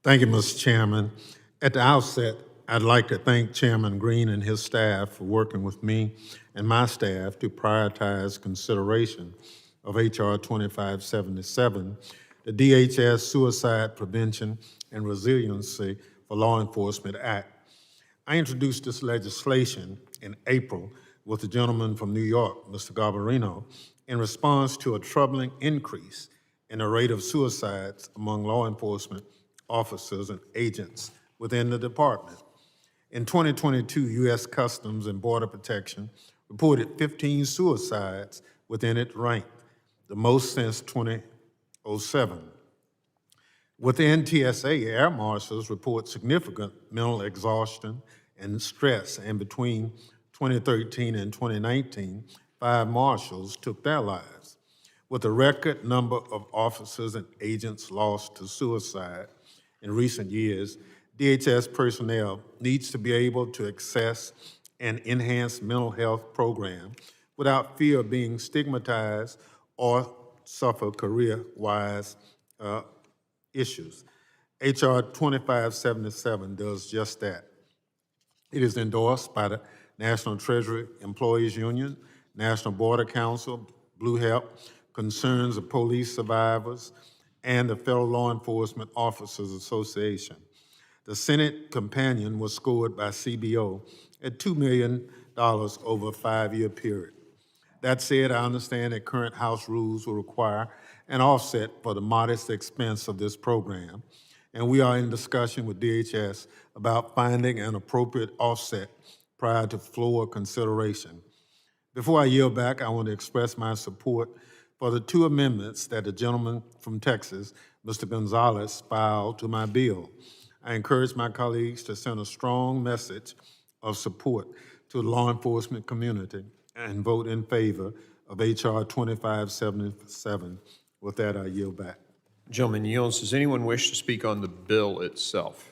Thank you, Mr. Chairman. At the outset, I'd like to thank Chairman Green and his staff for working with me and my staff to prioritize consideration of H.R. 2577, the DHS Suicide Prevention and Resiliency for Law Enforcement Act. I introduced this legislation in April with the gentleman from New York, Mr. Garbarino, in response to a troubling increase in the rate of suicides among law enforcement officers and agents within the department. In 2022, U.S. Customs and Border Protection reported 15 suicides within its rank, the most since 2007. Within TSA, air marshals report significant mental exhaustion and stress, and between 2013 and 2019, 5 marshals took their lives. With a record number of officers and agents lost to suicide in recent years, DHS personnel needs to be able to access an enhanced mental health program without fear of being stigmatized or suffer career-wise issues. H.R. 2577 does just that. It is endorsed by the National Treasury Employees Union, National Border Council, Blue Help, Concerns of Police Survivors, and the Federal Law Enforcement Officers Association. The Senate companion was scored by CBO at $2 million over a 5-year period. That said, I understand that current House rules will require an offset for the modest expense of this program, and we are in discussion with DHS about finding an appropriate offset prior to floor consideration. Before I yield back, I want to express my support for the 2 amendments that the gentleman from Texas, Mr. Gonzalez, filed to my bill. I encourage my colleagues to send a strong message of support to the law enforcement community and vote in favor of H.R. 2577. With that, I yield back. Gentleman yields. Does anyone wish to speak on the bill itself?